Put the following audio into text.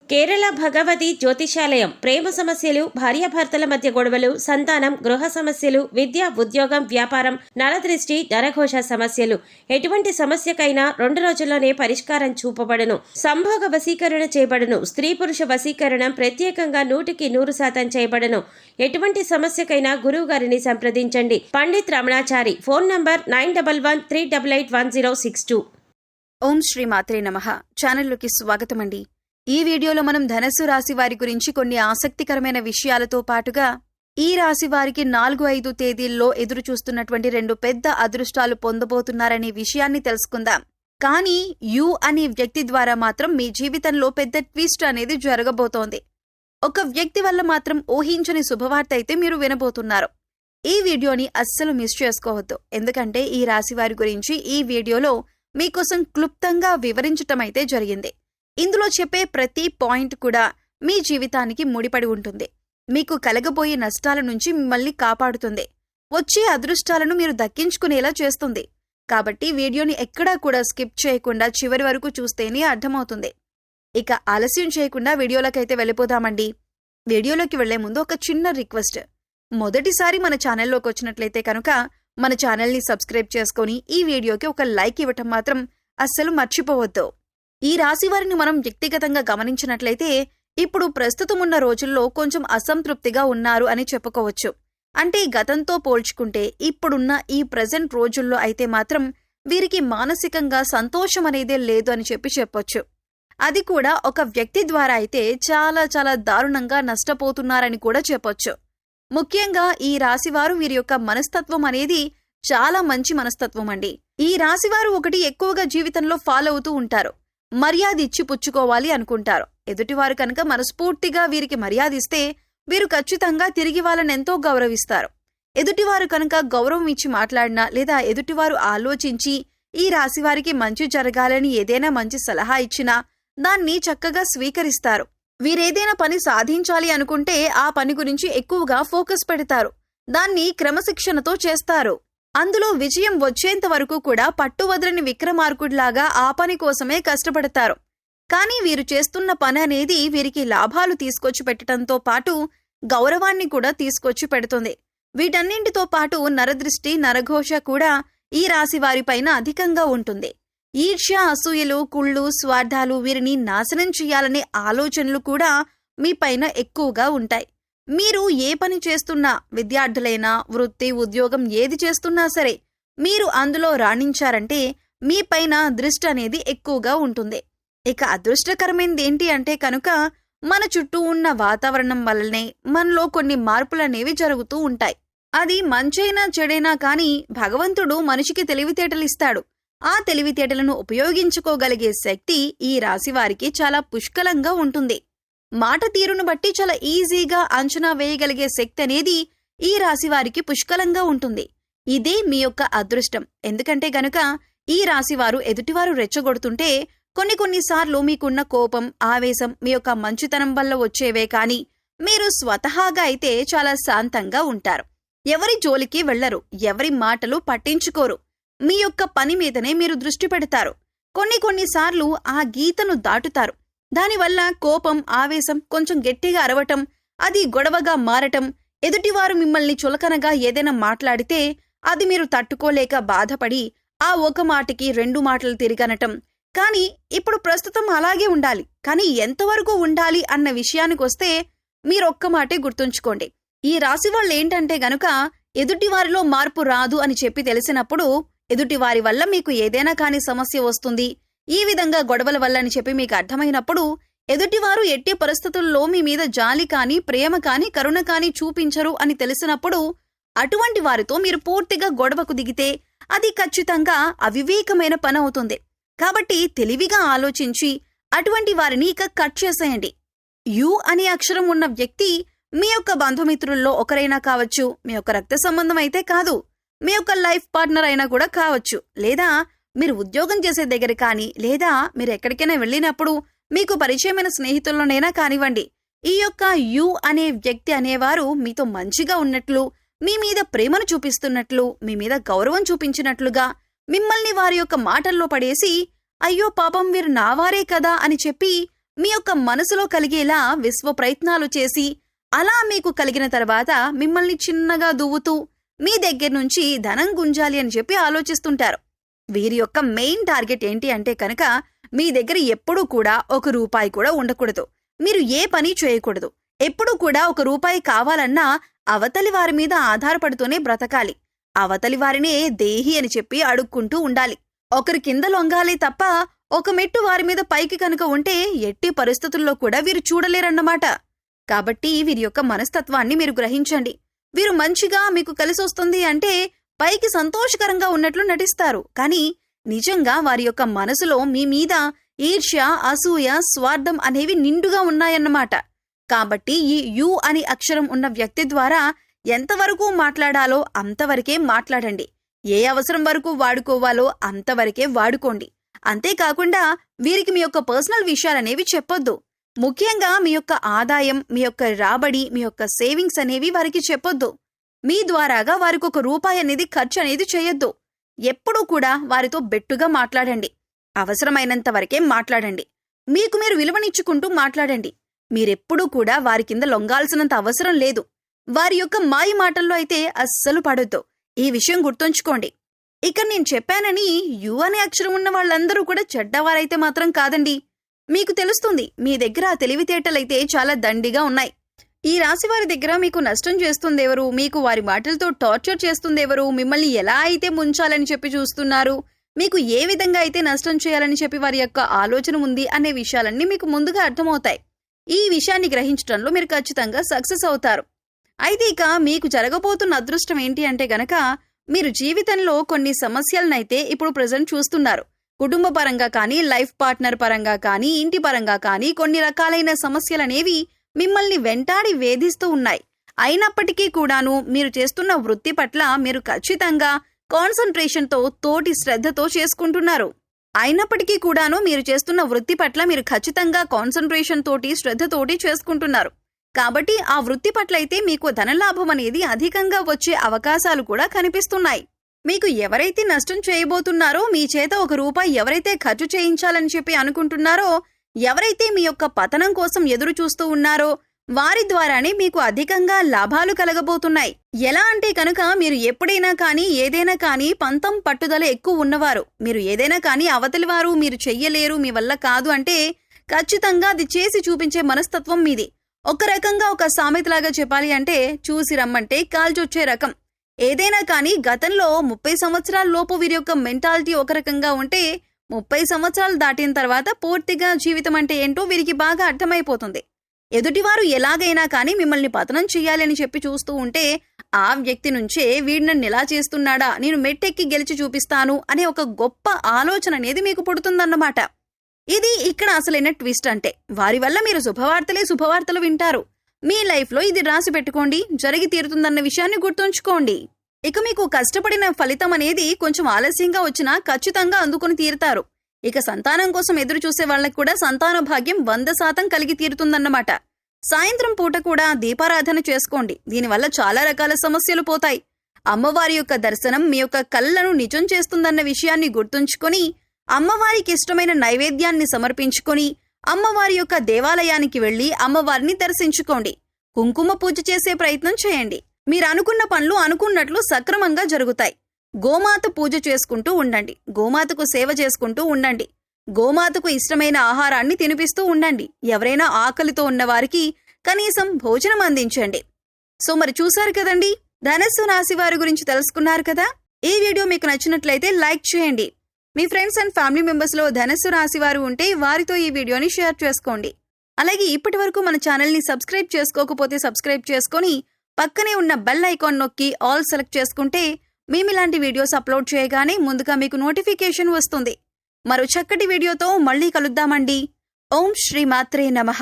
కేరళ భగవతి జ్యోతిషాలయం ప్రేమ సమస్యలు, భార్యాభర్తల మధ్య గొడవలు, సంతానం, గృహ సమస్యలు, విద్య, ఉద్యోగం, వ్యాపారం, నరదృష్టి, నరఘోష సమస్యలు ఎటువంటి సమస్యకైనా 2 రోజుల్లోనే పరిష్కారం చూపబడును. సంభోగ వశీకరణ చేయబడును. స్త్రీ పురుష వశీకరణం ప్రత్యేకంగా 100% చేయబడును. ఎటువంటి సమస్యకైనా గురువు గారిని సంప్రదించండి. పండిత్ రమణాచారి. Phone number 9113881062. ఓం శ్రీ మాత్రే నమః. ఛానల్లోకి స్వాగతం అండి. ఈ వీడియోలో మనం ధనస్సు రాశి వారి గురించి కొన్ని ఆసక్తికరమైన విషయాలతో పాటుగా ఈ రాశి వారికి 4-5 తేదీల్లో ఎదురు చూస్తున్నటువంటి 2 పెద్ద అదృష్టాలు పొందబోతున్నారనే విషయాన్ని తెలుసుకుందాం. కానీ యు అనే వ్యక్తి ద్వారా మాత్రం మీ జీవితంలో పెద్ద ట్విస్ట్ అనేది జరగబోతోంది. ఒక వ్యక్తి వల్ల మాత్రం ఊహించని శుభవార్త అయితే మీరు వినబోతున్నారు. ఈ వీడియోని అస్సలు మిస్ చేసుకోవద్దు. ఎందుకంటే ఈ రాశి వారి గురించి ఈ వీడియోలో మీకోసం క్లుప్తంగా వివరించటం అయితే జరిగింది. ఇందులో చెప్పే ప్రతి పాయింట్ కూడా మీ జీవితానికి ముడిపడి ఉంటుంది. మీకు కలగబోయే నష్టాల నుంచి మిమ్మల్ని కాపాడుతుంది. వచ్చే అదృష్టాలను మీరు దక్కించుకునేలా చేస్తుంది. కాబట్టి వీడియోని ఎక్కడా కూడా స్కిప్ చేయకుండా చివరి వరకు చూస్తేనే అర్థమవుతుంది. ఇక ఆలస్యం చేయకుండా వీడియోలకైతే వెళ్ళిపోదామండి. వీడియోలోకి వెళ్లే ముందు ఒక చిన్న రిక్వెస్ట్. మొదటిసారి మన ఛానల్లోకి వచ్చినట్లయితే కనుక మన ఛానల్ని సబ్స్క్రైబ్ చేసుకుని ఈ వీడియోకి ఒక లైక్ ఇవ్వటం మాత్రం అస్సలు మర్చిపోవద్దు. ఈ రాశి వారిని మనం వ్యక్తిగతంగా గమనించినట్లయితే ఇప్పుడు ప్రస్తుతం ఉన్న రోజుల్లో కొంచెం అసంతృప్తిగా ఉన్నారు అని చెప్పుకోవచ్చు. అంటే గతంతో పోల్చుకుంటే ఇప్పుడున్న ఈ ప్రెజెంట్ రోజుల్లో అయితే మాత్రం వీరికి మానసికంగా సంతోషం అనేదే లేదు అని చెప్పొచ్చు. అది కూడా ఒక వ్యక్తి ద్వారా అయితే చాలా దారుణంగా నష్టపోతున్నారని కూడా చెప్పొచ్చు. ముఖ్యంగా ఈ రాశివారు వీరి యొక్క మనస్తత్వం అనేది చాలా మంచి మనస్తత్వం అండి. ఈ రాశివారు ఒకటి ఎక్కువగా జీవితంలో ఫాలో అవుతూ ఉంటారు. మర్యాద ఇచ్చి పుచ్చుకోవాలి అనుకుంటారు. ఎదుటివారు కనుక మనస్ఫూర్తిగా వీరికి మర్యాద ఇస్తే వీరు ఖచ్చితంగా తిరిగి వాళ్ళని ఎంతో గౌరవిస్తారు. ఎదుటివారు కనుక గౌరవం ఇచ్చి మాట్లాడినా లేదా ఎదుటివారు ఆలోచించి ఈ రాశివారికి మంచి జరగాలని ఏదైనా మంచి సలహా ఇచ్చినా దాన్ని చక్కగా స్వీకరిస్తారు. వీరేదైనా పని సాధించాలి అనుకుంటే ఆ పని గురించి ఎక్కువగా ఫోకస్ పెడతారు. దాన్ని క్రమశిక్షణతో చేస్తారు. అందులో విజయం వచ్చేంత వరకు కూడా పట్టువదలని విక్రమార్కుడిలాగా ఆ పని కోసమే కష్టపడతారు. కానీ వీరు చేస్తున్న పని అనేది వీరికి లాభాలు తీసుకొచ్చి పెట్టడంతో పాటు గౌరవాన్ని కూడా తీసుకొచ్చి పెడుతుంది. వీటన్నింటితో పాటు నరదృష్టి, నరఘోష కూడా ఈ రాశి వారిపైన అధికంగా ఉంటుంది. ఈర్ష్య, అసూయలు, కుళ్ళు, స్వార్థాలు వీరిని నాశనం చేయాలనే ఆలోచనలు కూడా మీ పైన ఎక్కువగా ఉంటాయి. మీరు ఏ పని చేస్తున్నా, విద్యార్థులైనా, వృత్తి, ఉద్యోగం ఏది చేస్తున్నా సరే మీరు అందులో రాణించారంటే మీ పైన దృష్టి అనేది ఎక్కువగా ఉంటుంది. ఇక అదృష్టకరమైనది ఏంటి అంటే కనుక మన చుట్టూ ఉన్న వాతావరణం వల్లనే మనలో కొన్ని మార్పులనేవి జరుగుతూ ఉంటాయి. అది మంచైనా చెడైనా కానీ భగవంతుడు మనిషికి తెలివితేటలిస్తాడు. ఆ తెలివితేటలను ఉపయోగించుకోగలిగే శక్తి ఈ రాశివారికి చాలా పుష్కలంగా ఉంటుంది. మాట తీరును బట్టి చాలా ఈజీగా అంచనా వేయగలిగే శక్తి అనేది ఈ రాశివారికి పుష్కలంగా ఉంటుంది. ఇదే మీ యొక్క అదృష్టం. ఎందుకంటే గనుక ఈ రాశివారు ఎదుటివారు రెచ్చగొడుతుంటే కొన్నిసార్లు మీకున్న కోపం, ఆవేశం మీ యొక్క మంచితనం వల్ల వచ్చేవే కానీ మీరు స్వతహాగా అయితే చాలా శాంతంగా ఉంటారు. ఎవరి జోలికి వెళ్లరు. ఎవరి మాటలు పట్టించుకోరు. మీ యొక్క పని మీదనే మీరు దృష్టి పెడతారు. కొన్నిసార్లు ఆ గీతను దాటుతారు. దానివల్ల కోపం, ఆవేశం కొంచెం గట్టిగా అరవటం, అది గొడవగా మారటం, ఎదుటివారు మిమ్మల్ని చులకనగా ఏదైనా మాట్లాడితే అది మీరు తట్టుకోలేక బాధపడి ఆ ఒక మాటకి 2 మాటలు తిరిగనటం. కానీ ఇప్పుడు ప్రస్తుతం అలాగే ఉండాలి. కానీ ఎంతవరకు ఉండాలి అన్న విషయానికొస్తే మీరొక్క మాటే గుర్తుంచుకోండి. ఈ రాశి వాళ్ళు ఏంటంటే గనుక ఎదుటివారిలో మార్పు రాదు అని చెప్పి తెలిసినప్పుడు ఎదుటివారి వల్ల మీకు ఏదైనా కాని సమస్య వస్తుంది, ఈ విధంగా గొడవల వల్ల అని చెప్పి మీకు అర్థమైనప్పుడు ఎదుటివారు ఎట్టి పరిస్థితుల్లో మీ మీద జాలి కానీ, ప్రేమ కానీ, కరుణ కానీ చూపించరు అని తెలిసినప్పుడు అటువంటి వారితో మీరు పూర్తిగా గొడవకు దిగితే అది ఖచ్చితంగా అవివేకమైన పని అవుతుంది. కాబట్టి తెలివిగా ఆలోచించి అటువంటి వారిని ఇక కట్ చేసేయండి. యు అనే అక్షరం ఉన్న వ్యక్తి మీ యొక్క బంధుమిత్రుల్లో ఒకరైనా కావచ్చు, మీ యొక్క రక్త సంబంధం అయితే కాదు, మీ యొక్క లైఫ్ పార్ట్నర్ అయినా కూడా కావచ్చు, లేదా మీరు ఉద్యోగం చేసే దగ్గర కానీ, లేదా మీరు ఎక్కడికైనా వెళ్ళినప్పుడు మీకు పరిచయమైన స్నేహితుల్లోనైనా కానివ్వండి. ఈ యొక్క యు అనే వ్యక్తి అనేవారు మీతో మంచిగా ఉన్నట్లు, మీ మీద ప్రేమను చూపిస్తున్నట్లు, మీ మీద గౌరవం చూపించినట్లుగా మిమ్మల్ని వారి యొక్క మాటల్లో పడేసి అయ్యో పాపం వీరు నావారే కదా అని చెప్పి మీ యొక్క మనసులో కలిగేలా విశ్వ ప్రయత్నాలు చేసి అలా మీకు కలిగిన తర్వాత మిమ్మల్ని చిన్నగా దువ్వుతూ మీ దగ్గర నుంచి ధనం గుంజాలి అని చెప్పి ఆలోచిస్తుంటారు. వీరి యొక్క మెయిన్ టార్గెట్ ఏంటి అంటే కనుక మీ దగ్గర ఎప్పుడూ కూడా ₹1 కూడా ఉండకూడదు. మీరు ఏ పని చేయకూడదు. ఎప్పుడూ కూడా ₹1 కావాలన్నా అవతలి వారి మీద ఆధారపడుతూనే బ్రతకాలి. అవతలి వారినే దేహి అని చెప్పి అడుక్కుంటూ ఉండాలి. ఒకరి కింద లొంగాలి తప్ప ఒక మెట్టు వారి మీద పైకి కనుక ఉంటే ఎట్టి పరిస్థితుల్లో కూడా వీరు చూడలేరన్నమాట. కాబట్టి వీరి యొక్క మనస్తత్వాన్ని మీరు గ్రహించండి. వీరు మంచిగా మీకు కలిసొస్తుంది అంటే పైకి సంతోషకరంగా ఉన్నట్లు నటిస్తారు. కానీ నిజంగా వారి యొక్క మనసులో మీ మీద ఈర్ష్య, అసూయ, స్వార్థం అనేవి నిండుగా ఉన్నాయన్నమాట. కాబట్టి ఈ యు అని అక్షరం ఉన్న వ్యక్తి ద్వారా ఎంతవరకు మాట్లాడాలో అంతవరకే మాట్లాడండి. ఏ అవసరం వరకు వాడుకోవాలో అంతవరకే వాడుకోండి. అంతేకాకుండా వీరికి మీ యొక్క పర్సనల్ విషయాలనేవి చెప్పొద్దు. ముఖ్యంగా మీ యొక్క ఆదాయం, మీ యొక్క రాబడి, మీ యొక్క సేవింగ్స్ అనేవి వారికి చెప్పొద్దు. మీ ద్వారాగా వారికి ₹1 అనేది ఖర్చు అనేది చేయొద్దు. ఎప్పుడూ కూడా వారితో బెట్టుగా మాట్లాడండి. అవసరమైనంత వరకే మాట్లాడండి. మీకు మీరు విలువనిచ్చుకుంటూ మాట్లాడండి. మీరెప్పుడూ కూడా వారి కింద లొంగాల్సినంత అవసరం లేదు. వారి యొక్క మాయ మాటల్లో అయితే అస్సలు పడొద్దు. ఈ విషయం గుర్తుంచుకోండి. ఇక నేను చెప్పానని యు అనే అక్షరం ఉన్న వాళ్ళందరూ కూడా చెడ్డవారైతే మాత్రం కాదండి. మీకు తెలుస్తుంది మీ దగ్గర ఆ తెలివితేటలైతే చాలా దండిగా ఉన్నాయి. ఈ రాశి వారి దగ్గర మీకు నష్టం చేస్తుందెవరు, మీకు వారి మాటలతో టార్చర్ చేస్తుందెవరు, మిమ్మల్ని ఎలా అయితే ముంచాలని చెప్పి చూస్తున్నారు, మీకు ఏ విధంగా అయితే నష్టం చేయాలని చెప్పి వారి యొక్క ఆలోచన ఉంది అనే విషయాలన్నీ మీకు ముందుగా అర్థమవుతాయి. ఈ విషయాన్ని గ్రహించడంలో మీరు ఖచ్చితంగా సక్సెస్ అవుతారు. అయితే ఇక మీకు జరగబోతున్న అదృష్టం ఏంటి అంటే గనక మీరు జీవితంలో కొన్ని సమస్యలనైతే ఇప్పుడు ప్రెజెంట్ చూస్తున్నారు. కుటుంబ పరంగా కానీ, లైఫ్ పార్ట్నర్ పరంగా కానీ, ఇంటి పరంగా కానీ కొన్ని రకాలైన సమస్యలనేవి మిమ్మల్ని వెంటాడి వేధిస్తూ ఉన్నాయి. అయినప్పటికీ కూడాను మీరు చేస్తున్న వృత్తి పట్ల మీరు ఖచ్చితంగా కాన్సంట్రేషన్తో, తోటి శ్రద్ధతో చేసుకుంటున్నారు. అయినప్పటికీ కూడాను మీరు చేస్తున్న వృత్తి పట్ల మీరు ఖచ్చితంగా కాన్సంట్రేషన్ తోటి, శ్రద్ధతోటి చేసుకుంటున్నారు. కాబట్టి ఆ వృత్తి పట్ల అయితే మీకు ధనలాభం అనేది అధికంగా వచ్చే అవకాశాలు కూడా కనిపిస్తున్నాయి. మీకు ఎవరైతే నష్టం చేయబోతున్నారో, మీ చేత ₹1 ఎవరైతే ఖర్చు చేయించాలని చెప్పి అనుకుంటున్నారో, ఎవరైతే మీ యొక్క పతనం కోసం ఎదురు చూస్తూ ఉన్నారో వారి ద్వారానే మీకు అధికంగా లాభాలు కలగబోతున్నాయి. ఎలా అంటే కనుక మీరు ఎప్పుడైనా కానీ, ఏదైనా కానీ పంతం, పట్టుదల ఎక్కువ ఉన్నవారు. మీరు ఏదైనా కానీ అవతలి వారు మీరు చెయ్యలేరు, మీ వల్ల కాదు అంటే ఖచ్చితంగా అది చేసి చూపించే మనస్తత్వం మీది. ఒక రకంగా ఒక సామెతలాగా చెప్పాలి అంటే చూసి రమ్మంటే కాల్చొచ్చే రకం. ఏదైనా కానీ గతంలో 30 సంవత్సరాల లోపు వీరి యొక్క మెంటాలిటీ ఒక రకంగా ఉంటే 30 సంవత్సరాలు దాటిన తర్వాత పూర్తిగా జీవితం అంటే ఏంటో వీరికి బాగా అర్థమైపోతుంది. ఎదుటివారు ఎలాగైనా కానీ మిమ్మల్ని పతనం చెయ్యాలని చెప్పి చూస్తూ ఉంటే ఆ వ్యక్తి నుంచే వీడు నన్ను ఎలా చేస్తున్నాడా, నేను మెట్టెక్కి గెలిచి చూపిస్తాను అనే ఒక గొప్ప ఆలోచన అనేది మీకు పుడుతుందన్నమాట. ఇది ఇక్కడ అసలైన ట్విస్ట్. అంటే వారి వల్ల మీరు శుభవార్తలు వింటారు. మీ లైఫ్లో ఇది రాసి పెట్టుకోండి, జరిగి తీరుతుందన్న విషయాన్ని గుర్తుంచుకోండి. ఇక మీకు కష్టపడిన ఫలితం అనేది కొంచెం ఆలస్యంగా వచ్చినా ఖచ్చితంగా అందుకుని తీరుతారు. ఇక సంతానం కోసం ఎదురు చూసే వాళ్ళకి కూడా సంతాన భాగ్యం 100% కలిగి తీరుతుందన్నమాట. సాయంత్రం పూట కూడా దీపారాధన చేసుకోండి. దీనివల్ల చాలా రకాల సమస్యలు పోతాయి. అమ్మవారి యొక్క దర్శనం మీ యొక్క కళ్ళను నిజం చేస్తుందన్న విషయాన్ని గుర్తుంచుకొని అమ్మవారికి ఇష్టమైన నైవేద్యాన్ని సమర్పించుకొని అమ్మవారి యొక్క దేవాలయానికి వెళ్లి అమ్మవారిని దర్శించుకోండి. కుంకుమ పూజ చేసే ప్రయత్నం చేయండి. మీరు అనుకున్న పనులు అనుకున్నట్లు సక్రమంగా జరుగుతాయి. గోమాత పూజ చేసుకుంటూ ఉండండి. గోమాతకు సేవ చేసుకుంటూ ఉండండి. గోమాతకు ఇష్టమైన ఆహారాన్ని తినిపిస్తూ ఉండండి. ఎవరైనా ఆకలితో ఉన్నవారికి కనీసం భోజనం అందించండి. సో మరి చూశారు కదండి, ధనస్సు రాశి వారి గురించి తెలుసుకున్నారు కదా. ఈ వీడియో మీకు నచ్చినట్లయితే లైక్ చేయండి. మీ ఫ్రెండ్స్ అండ్ ఫ్యామిలీ మెంబర్స్లో ధనస్సు రాశి వారు ఉంటే వారితో ఈ వీడియోని షేర్ చేసుకోండి. అలాగే ఇప్పటి వరకు మన ఛానల్ని సబ్స్క్రైబ్ చేసుకోకపోతే సబ్స్క్రైబ్ చేసుకొని పక్కనే ఉన్న బెల్ ఐకాన్ నొక్కి ఆల్ సెలెక్ట్ చేసుకుంటే మేము ఇలాంటి వీడియోస్ అప్లోడ్ చేయగానే ముందుగా మీకు నోటిఫికేషన్ వస్తుంది. మరో చక్కటి వీడియోతో మళ్ళీ కలుద్దామండి. ఓం శ్రీ మాత్రే నమః.